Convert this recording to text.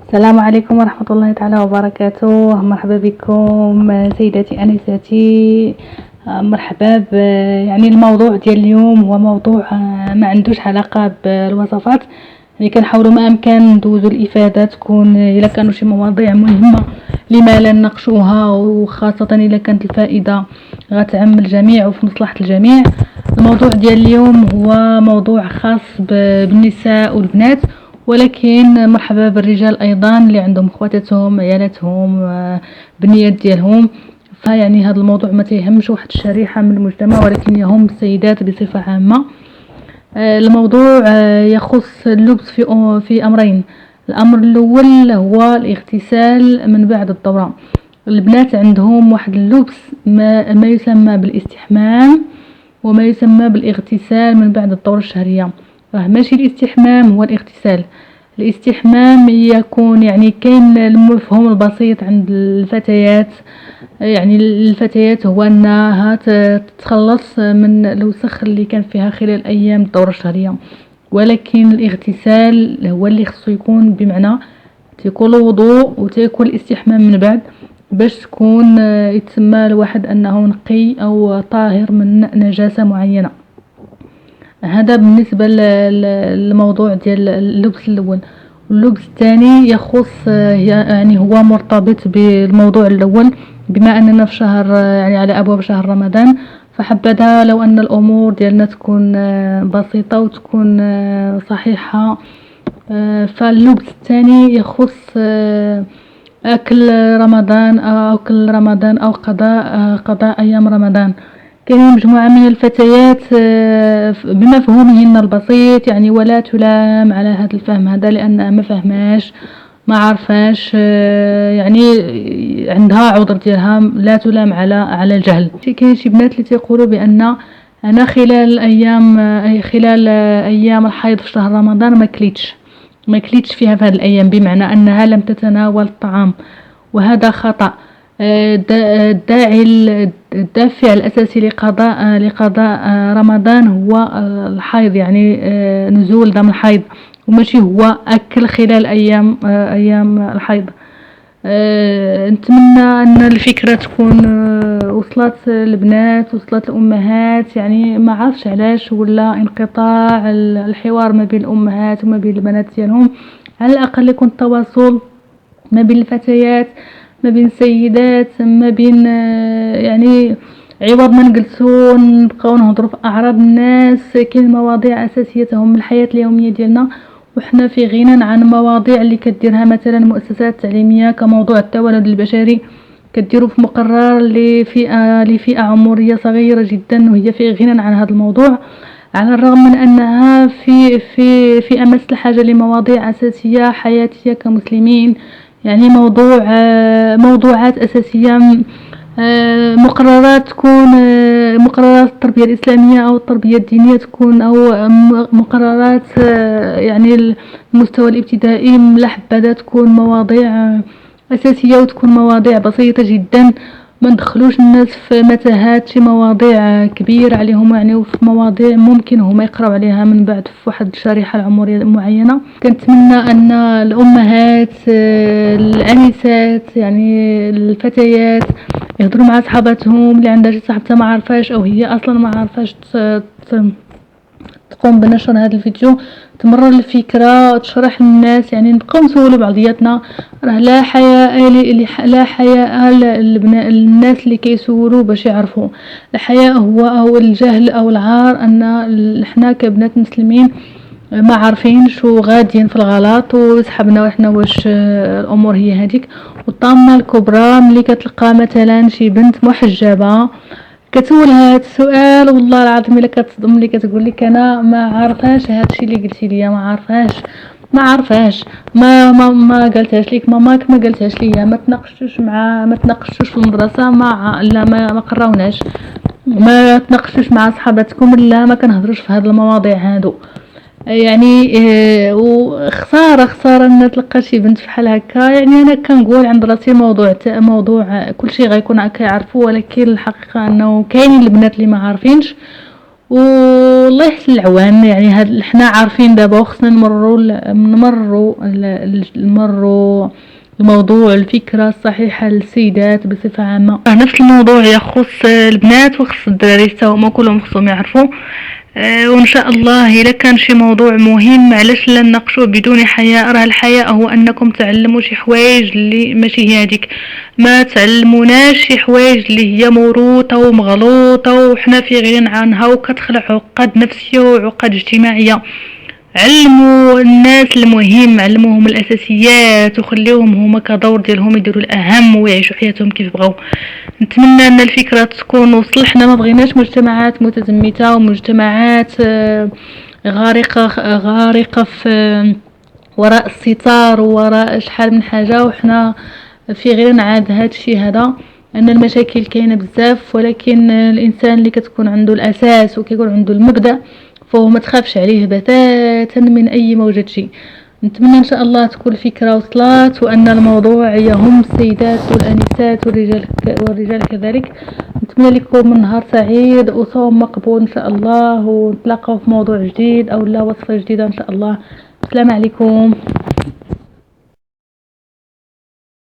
السلام عليكم ورحمة الله تعالى وبركاته. مرحبا بكم سيداتي أنساتي. مرحبا يعني الموضوع ديال اليوم هو موضوع ما عندوش علاقة بالوصفات، يعني كنحاولوا ما امكن ندوزوا الافاده تكون الا كانوا شي مواضيع مهمه لما لا نناقشوها، وخاصه الا كانت الفائده غتعم الجميع وفي مصلحه الجميع. الموضوع ديال اليوم هو موضوع خاص بالنساء والبنات، ولكن مرحبا بالرجال ايضا اللي عندهم خواتاتهم عيالاتهم بنيات ديالهم. فيعني هذا الموضوع ما تيهمش واحد الشريحه من المجتمع، ولكن يهم السيدات بصفه عامه. الموضوع يخص اللبس في أمرين. الأمر الأول هو الاغتسال من بعد الدورة. البنات عندهم واحد اللبس ما يسمى بالاستحمام وما يسمى بالاغتسال من بعد الدورة الشهرية. ماشي الاستحمام هو الاغتسال. الاستحمام يكون يعني كاين المفهوم البسيط عند الفتيات، يعني الفتيات هو انها تتخلص من الوسخ اللي كان فيها خلال ايام الدورة الشهرية، ولكن الاغتسال هو اللي خصو يكون بمعنى تيكون الوضوء وتيكون الاستحمام من بعد، باش تكون يتسمى الواحد انه نقي او طاهر من نجاسة معينة. هذا بالنسبة للموضوع ديال اللبس الاول. اللبس الثاني يخص يعني هو مرتبط بالموضوع الاول، بما اننا في شهر يعني على ابواب شهر رمضان، فحبذا لو ان الامور ديالنا تكون بسيطة وتكون صحيحة. فاللبس الثاني يخص اكل رمضان او قضاء ايام رمضان. كاين مجموعة من الفتيات بمفهومهن البسيط يعني، ولا تلام على هذا الفهم هذا لأنها ما فهماش ما عرفاش، يعني عندها عذر ديالها، لا تلام على الجهل. كاين شي بنات اللي تيقولوا بأن أنا خلال أيام الحيض في شهر رمضان ما كليتش فيها في هذه الأيام، بمعنى أنها لم تتناول الطعام، وهذا خطأ. الدافع الأساسي لقضاء رمضان هو الحيض، يعني نزول دم الحيض، وماشي هو أكل خلال أيام الحيض. نتمنى أن الفكرة تكون وصلت البنات، وصلت الأمهات. يعني ما عرفش علاش ولا انقطاع الحوار ما بين الأمهات وما بين البنات ديالهم. على الأقل يكون التواصل ما بين الفتيات، ما بين السيدات، ما بين يعني عوض ما نجلسو نبقاو نهضروا في اعراض الناس. كاين مواضيع اساسيه تهم الحياه اليوميه ديالنا، وحنا في غنى عن مواضيع اللي كديرها مثلا المؤسسات التعليميه كموضوع التولد البشري، كديروا في مقرر لفئه عمريه صغيره جدا، وهي في غنى عن هذا الموضوع، على الرغم من انها في امس الحاجه لمواضيع اساسيه حياتيه كمسلمين. يعني موضوعات أساسية، مقررات تكون مقررات التربية الإسلامية أو التربية الدينية تكون، أو مقررات يعني المستوى الابتدائي، لحبذا تكون مواضيع أساسية وتكون مواضيع بسيطة جدا، ما ندخلوش الناس في متاهات شي مواضيع كبيرة عليهم، يعني وفي مواضيع ممكن هما يقراو عليها من بعد في واحد الشريحة العمرية معينة. كنتمنى ان الامهات الانسات يعني الفتيات يهضروا مع صحاباتهم اللي عندها شي صاحبتها ما عارفاش او هي اصلا ما عارفاش تقوم بنشر هذا الفيديو، تمرر الفكرة، تشرح للناس. يعني نبقاو نسولوا بعضياتنا، راه لا حياء الناس اللي كيسولوا باش يعرفوا. الحياء هو الجهل او العار، ان احنا كبنات مسلمين ما عارفين شو غاديين في الغلط وسحبنا وحنا واش الامور هي هذيك. والطامه الكبرى ملي كتلقى مثلا شي بنت محجبه كتسولها هذا السؤال، والله العظيم الا كتصدم ملي كتقول لك انا ما عارفاش هادشي اللي قلتي ليا، ما عارفاش ما قالتهاش ليك ماماك، ما قالتهاش ليا، ما تناقشتوش في المدرسه، ما قراوناش، ما تناقشتوش مع صحاباتكم، لا ما كنهضروش في هاد المواضيع هادو. يعني وخساره ان تلقى شي بنت بحال هكا. يعني انا كنقول عند راسي موضوع كلشي غيكون كيعرفوا، ولكن الحقيقه انه كاينين البنات اللي ما عارفينش، والله يحسن العوان. يعني هاد حنا عارفين دابا وخصنا نمروا الموضوع الفكرة الصحيحة للسيدات بصفة عامة. نفس الموضوع يخص البنات وخص الدراري حتى هما كلهم خصهم يعرفوا. وان شاء الله الا كان شي موضوع مهم علاش لا نناقشوه بدون حياء. راه الحياء هو انكم تعلموا شي حوايج اللي ماشي هي هذيك، ما تعلموناش شي حوايج اللي هي موروثه ومغلوطه وحنا في غنى عنها وكتخلق عقد نفسيه وعقد اجتماعيه. علموا الناس المهم، علموهم الاساسيات وخليوهم هما كدور ديالهم يديروا الاهم ويعيشوا حياتهم كيف بغاو. نتمنى ان الفكره تكون وصل. حنا ما بغيناش مجتمعات متزمته ومجتمعات غارقه في وراء الستار ووراء شحال من حاجه، وحنا في غير نعاد هذا الشيء هذا. ان المشاكل كاينه بزاف، ولكن الانسان اللي كتكون عنده الاساس وكيكون عنده المبدا فهو ما تخافش عليه بتاتا من اي موجة شيء. نتمنى ان شاء الله تكون الفكره وصلت، وان الموضوع يهم السيدات والانسات والرجال كذلك. نتمنى لكم نهار سعيد وصوم مقبول ان شاء الله، ونتلاقاو في موضوع جديد او لا وصفه جديده ان شاء الله. السلام عليكم.